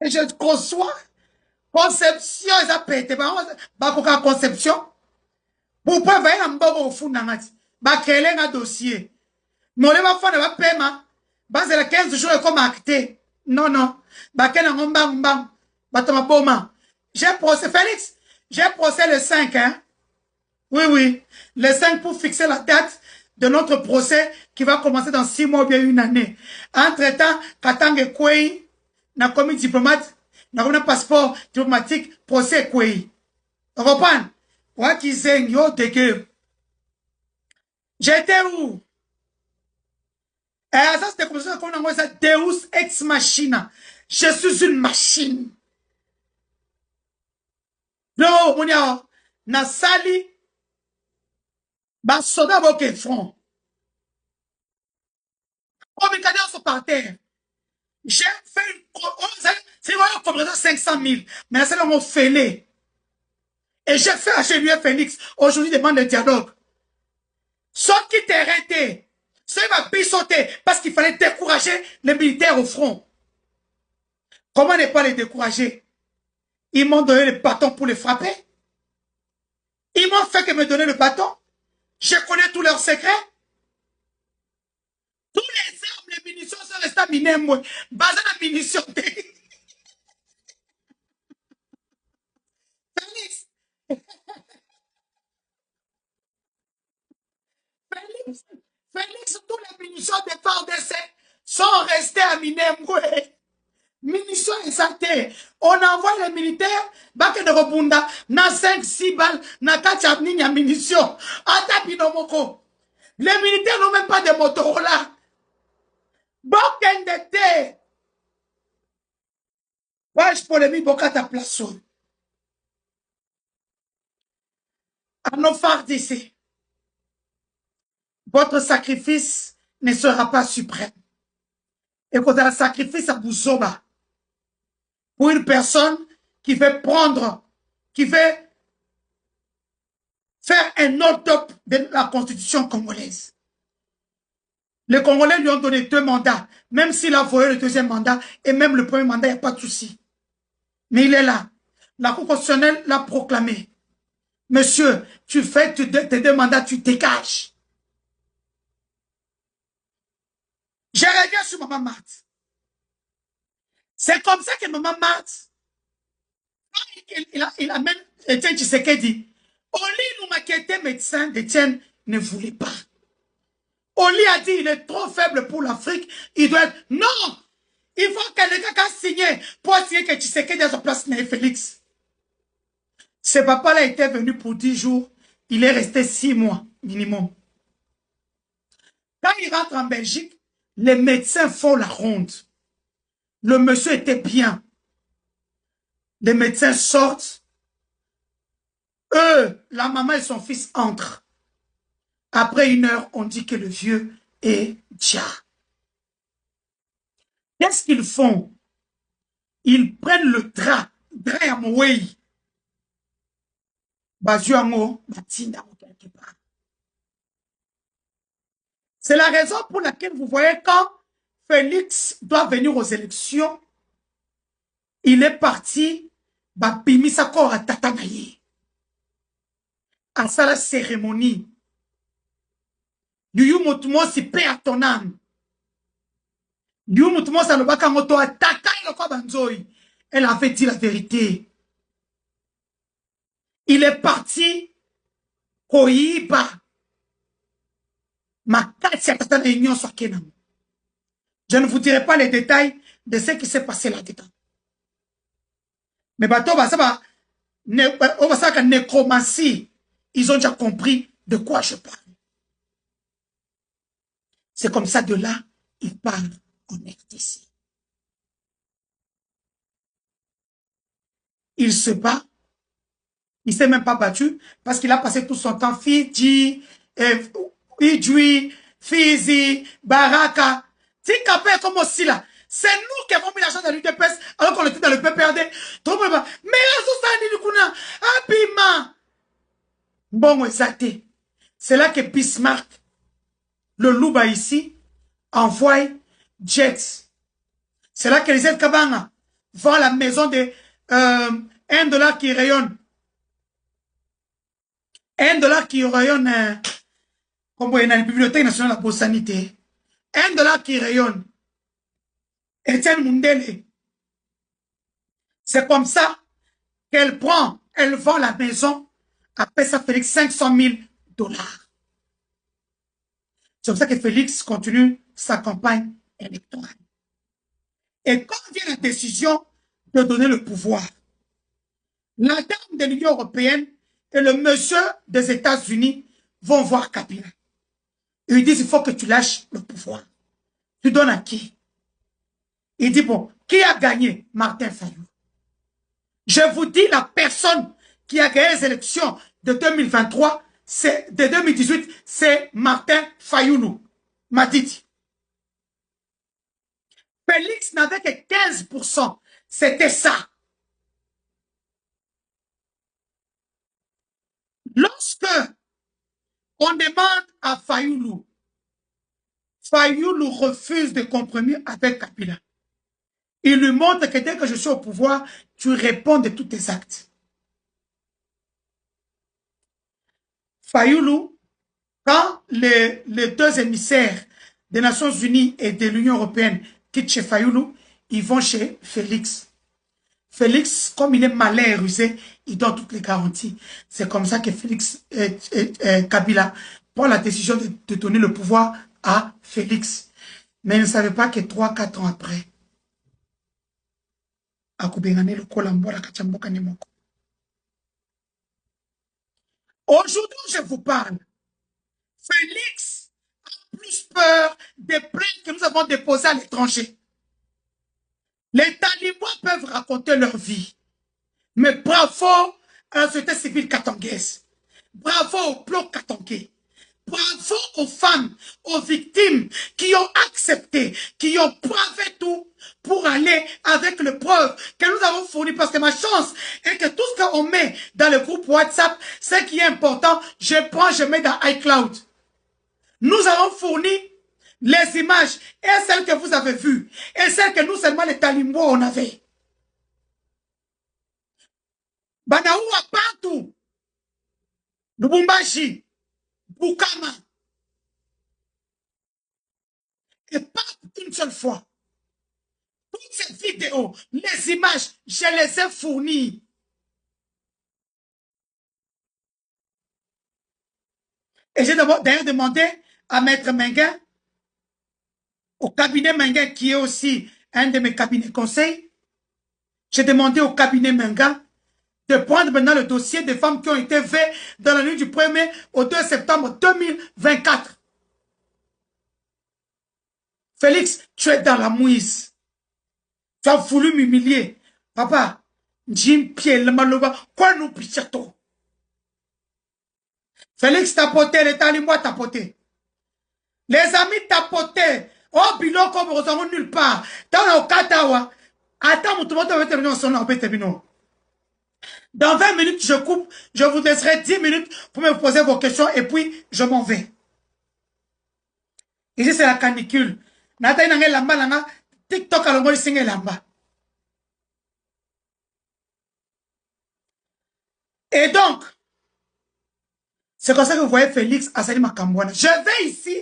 Et je conçois. Conception, ils ont pété. Bah, conception. Pour pas voir un bon au fond d'angati. Bah, créer un dossier. Mais on va faire un paiement. Bah, c'est la 15 jours comme acté. Non, non. Bah, quel un bang, bang. Bah, t'as ma boma. J'ai procès, Félix. J'ai procès le 5, hein. Oui, oui. Le 5 pour fixer la date de notre procès qui va commencer dans 6 mois ou bien une année. Entre-temps, Katang Kwei, n'a commis diplomate, n'a commis un passeport diplomatique, procès Kwei. Vous comprenez? Ouais, qui zeng, yo, dégueu. J'étais où? Eh, ça, c'était comme ça qu'on envoie ça, Deus ex machina. Je suis une machine. Non, mon ya, na sali, ba soda boke front. Oh, mais quand on par terre. J'ai fait une... C'est une comparaison 500 000. Mais c'est là mon fêlé. Et j'ai fait à chez lui Félix. Aujourd'hui, demande le dialogue. Sauf qui t'est arrêté. Ça va pissoter parce qu'il fallait décourager les militaires au front. Comment ne pas les décourager? Ils m'ont donné le bâton pour les frapper. Ils m'ont fait que me donner le bâton. Je connais tous leurs secrets. Tous les armes, les munitions sont restées à miner. Basées à munitions. Félix, Félix, Félix, tous les munitions de FARDC sont restées à Minembwe. Munitions exaltées. On envoie les militaires, baké de Robunda, na 5-6 balles, na 4 niña munitions. Ata binomoko. Les militaires n'ont même pas de Motorola. Bokendete. Ouais, je peux les mettre Bokata place. À nos FARDC, votre sacrifice ne sera pas suprême. Et quand un sacrifice à Bouzoba, pour une personne qui veut prendre, qui veut faire un autre de la constitution congolaise. Les Congolais lui ont donné 2 mandats, même s'il a voyé le 2e mandat, et même le 1er mandat, il n'y a pas de souci. Mais il est là. La Cour constitutionnelle l'a proclamé. Monsieur, tu fais tes 2 mandats, tu dégages. Je reviens sur Maman Marthe. C'est comme ça que Maman Marthe, il a même Etienne Tshisekedi. Oli nous qui était médecin d'Etienne ne voulait pas. Oli a dit il est trop faible pour l'Afrique. Il doit être... Non! Il faut que le gars signe pour signer que Tshisekedi à sa place, Félix. Ce papa-là était venu pour 10 jours. Il est resté 6 mois minimum. Quand il rentre en Belgique, les médecins font la ronde. Le monsieur était bien. Les médecins sortent. Eux, la maman et son fils entrent. Après 1 heure, on dit que le vieux est déjà. Qu'est-ce qu'ils font? Ils prennent le drap à Moué. Quelque part. C'est la raison pour laquelle vous voyez quand Félix doit venir aux élections, il est parti, Bimisa à Tatanaye. À ça la cérémonie. Liu Motumo si paix à ton âme. Liu Motumo sa lobaka moto ataka le kwa banzoi. Elle avait dit la vérité. Il est parti Koyiba. Je ne vous dirai pas les détails de ce qui s'est passé là-dedans. Mais bateau, nécromancie, ils ont déjà compris de quoi je parle. C'est comme ça de là, ils parlent en RDC. Il se bat. Il ne s'est même pas battu parce qu'il a passé tout son temps Fidji, Idjui, Fizi, Baraka. Tikapé comme aussi là. C'est nous qui avons mis l'argent dans l'UDPS alors qu'on était dans le PPRD. Mais là, bon, exacté. C'est là que Bismarck, le louba ici, envoie Jets. C'est là que les Kabanga vend la maison de $1 qui rayonne. $1 qui rayonne, comme dans la Bibliothèque nationale de la Bossanité. $1 qui rayonne. Etienne Mundele. C'est comme ça qu'elle prend, elle vend la maison, après ça, Félix, $500 000. C'est comme ça que Félix continue sa campagne électorale. Et quand vient la décision de donner le pouvoir, la dame de l'Union européenne et le monsieur des États-Unis vont voir Kabila. Ils lui disent, il faut que tu lâches le pouvoir. Tu donnes à qui? Il dit, bon, qui a gagné? Martin Fayulu. Je vous dis, la personne qui a gagné les élections de 2023, de 2018, c'est Martin Fayulu. M'a dit. Félix n'avait que 15%. C'était ça. Lorsque on demande à Fayulu, Fayulu refuse de compromis avec Kabila. Il lui montre que dès que je suis au pouvoir, tu réponds de tous tes actes. Fayulu, quand les deux émissaires des Nations Unies et de l'Union Européenne quittent chez Fayulu, ils vont chez Félix. Félix, comme il est malin et rusé, il donne toutes les garanties. C'est comme ça que Félix Kabila prend la décision de donner le pouvoir à Félix. Mais il ne savait pas que 3-4 ans après, aujourd'hui, je vous parle. Félix a plus peur des plaintes que nous avons déposées à l'étranger. Les talibans peuvent raconter leur vie. Mais bravo à la société civile katangaise. Bravo au bloc katangais. Bravo aux femmes, aux victimes qui ont accepté, qui ont bravé tout pour aller avec les preuves que nous avons fournies. Parce que ma chance est que tout ce qu'on met dans le groupe WhatsApp, ce qui est important, je prends, je mets dans iCloud. Nous avons fourni les images et celles que vous avez vues et celles que nous seulement les talibans on avait. Banaoua partout. Lubumbashi, Bukama. Et pas une seule fois. Toutes ces vidéos, les images, je les ai fournies. Et j'ai d'ailleurs demandé à Maître Menguin, au cabinet Menguin, qui est aussi un de mes cabinets conseils, j'ai demandé au cabinet Menguin de prendre maintenant le dossier des femmes qui ont été vées dans la nuit du 1er au 2 septembre 2024. Félix, tu es dans la mouise. Tu as voulu m'humilier. Papa, Jim Pierre, le maloba, quoi nous pichato? Félix tapoté, les talibans tapoté. Les amis tapoté. Oh, bilo comme nous avons nulle part. Dans le Katawa. Attends, dans 20 minutes, je coupe. Je vous laisserai 10 minutes pour me poser vos questions et puis je m'en vais. Ici, c'est la canicule. TikTok a le lamba. Et donc, c'est comme ça que vous voyez Félix Assali Makambouana. Je vais ici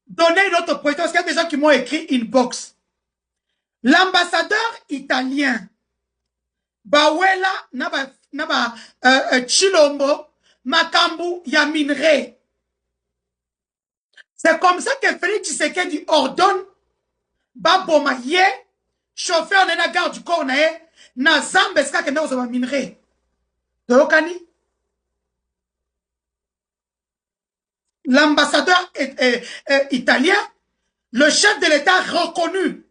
donner une autre position parce qu'il y a des gens qui m'ont écrit inbox. L'ambassadeur italien, Bawela, Chilombo, Makambu, Yaminre. C'est comme ça que Félix Tshisekedi ordonne Babomaye, chauffeur de la gare du corps, na Zambeska que nous avons minerai. L'ambassadeur italien, le chef de l'État reconnu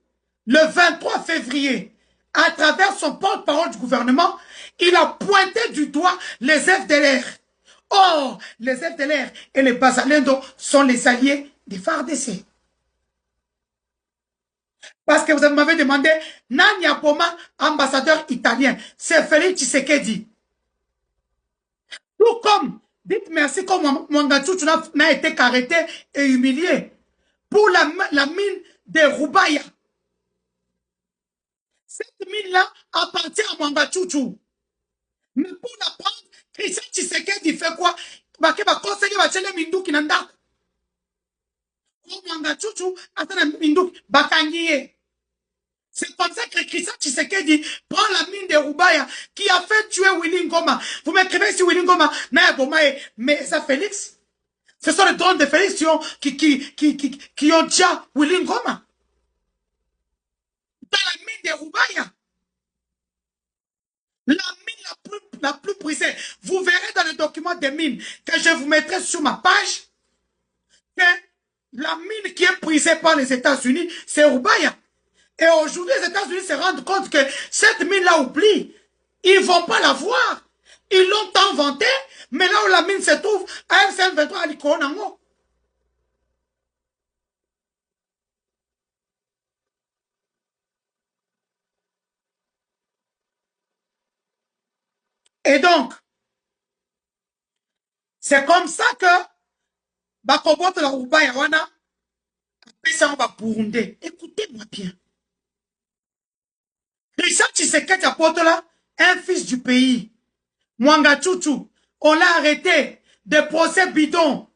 le 23 février, à travers son porte-parole du gouvernement, il a pointé du doigt les FDLR. Or, les FDLR et les Bazalendo sont les alliés des FARDC. Parce que vous m'avez demandé, Nanya Poma, ambassadeur italien, c'est Félix Tshisekedi. Tout comme, dites merci comme Mwangatchou n'a été arrêté et humilié pour la mine de Roubaïa. Cette mine-là appartient à Mwanga Chouchou. Mais pour la prendre, Christian Tshisekedi fait quoi? Bake ba conseiller ba tchele minduki na ndako. Ko Mwanga Chouchou atana minduki bakangiye. C'est comme ça que Christian Tshisekedi prend la mine de Rubaya qui a fait tuer Willy Ngoma. Vous m'écrivez sur Willy Ngoma, mais ça Félix. Ce sont les drones de Félix qui ont tué Willy Ngoma. Dans la mine de Rubaya. La mine la plus prisée. Vous verrez dans le document des mines que je vous mettrai sur ma page que la mine qui est prisée par les États-Unis, c'est Rubaya. Et aujourd'hui, les États-Unis se rendent compte que cette mine-là oublie. Ils ne vont pas la voir. Ils l'ont tant vantée, mais là où la mine se trouve, à FM23 à l'Ikonango. Et donc, c'est comme ça que Bakobote la Rubaya wana, ça va Burundais. Écoutez-moi bien. Richard Tshisekedi apporte là un fils du pays. Mwanga Chouchou, on l'a arrêté de procès bidon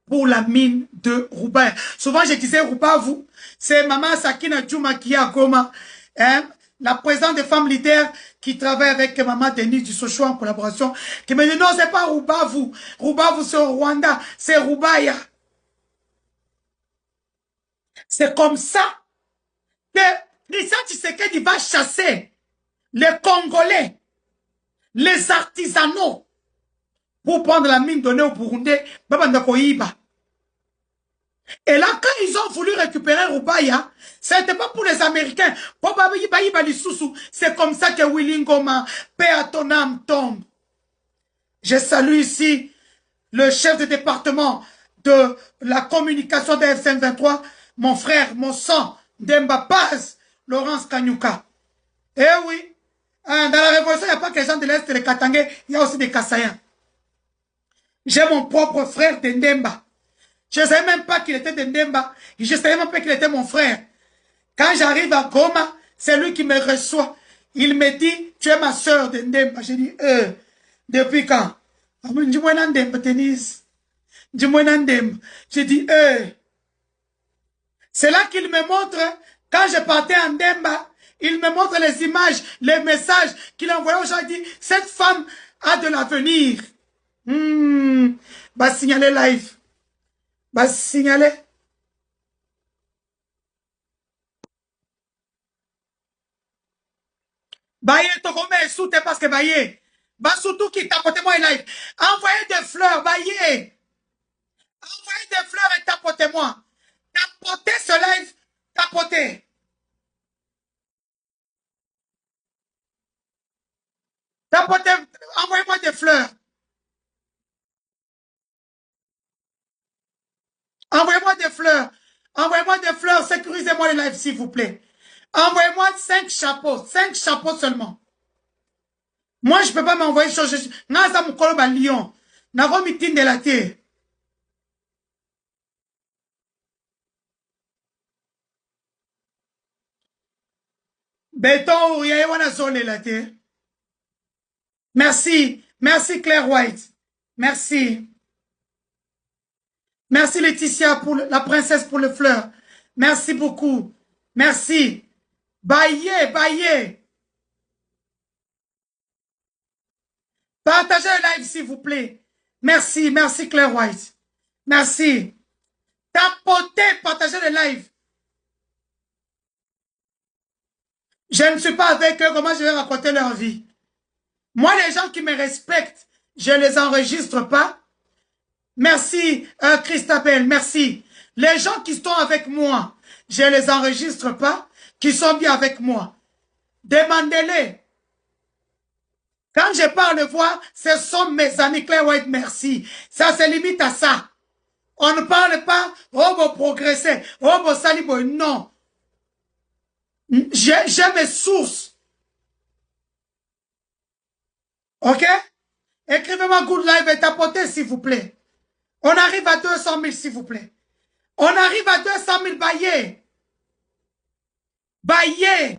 pour la mine de Rubaya. Souvent, je disais Rubavu, c'est Maman Sakina Djouma qui est à Goma, hein, la présidente des femmes leaders qui travaille avec Maman Denis du Sochou en collaboration, qui me dit non, c'est pas Rubavu. Rubavu, c'est au Rwanda, c'est Rubaya. C'est comme ça que Richard Tshisekedi va chasser les Congolais, les artisanaux, pour prendre la mine donnée au Burundais, et là, quand ils ont voulu récupérer Rubaya, ce n'était pas pour les Américains. C'est comme ça que Willy Ngoma, paix à ton âme, tombe. Je salue ici le chef de département de la communication de FM23, mon frère, mon sang, Demba Paz, Laurence Kanyuka. Eh oui, dans la révolution, il n'y a pas que les gens de l'Est et les Katangais, il y a aussi des Kassayens. J'ai mon propre frère de Ndemba. Je ne savais même pas qu'il était de Ndemba. Je ne savais même pas qu'il était mon frère. Quand j'arrive à Goma, c'est lui qui me reçoit. Il me dit, tu es ma soeur de Ndemba. J'ai dit, depuis quand? J'ai dit, c'est là qu'il me montre, quand je partais en Ndemba, il me montre les images, les messages qu'il envoyait aux gens. Il dit, cette femme a de l'avenir. Bah, signaler live. Bah, signaler. Baye, Togome, soute parce que Baye. Bah, surtout qui tapotez-moi live. Envoyez des fleurs, Baye. Envoyez des fleurs et tapotez-moi. Tapotez ce live, tapotez. Tapotez, envoyez-moi des fleurs. Envoyez-moi des fleurs. Envoyez-moi des fleurs. Sécurisez-moi le live, s'il vous plaît. Envoyez-moi 5 chapeaux. 5 chapeaux seulement. Moi, je ne peux pas m'envoyer sur... Naza Mukolo ba Lyon. Navo meeting de la terre. Béton ou y'a wana zone la terre. Merci. Merci Claire White. Merci. Merci Laetitia pour la princesse pour le fleur. Merci beaucoup. Merci. Baillez, baillez. Partagez le live s'il vous plaît. Merci, merci Claire White. Merci. Tapotez, partagez le live. Je ne suis pas avec eux, comment je vais raconter leur vie? Moi, les gens qui me respectent, je ne les enregistre pas. Merci, Christabel, merci. Les gens qui sont avec moi, je ne les enregistre pas, qui sont bien avec moi. Demandez-les. Quand je parle de voix, ce sont mes amis Claire White, merci. Ça se limite à ça. On ne parle pas, oh, bon, progresser, oh, bon, salibo, non. J'ai mes sources. Ok? Écrivez-moi good live et tapotez, s'il vous plaît. On arrive à 200 000, s'il vous plaît. On arrive à 200 000 baillés. Baillés.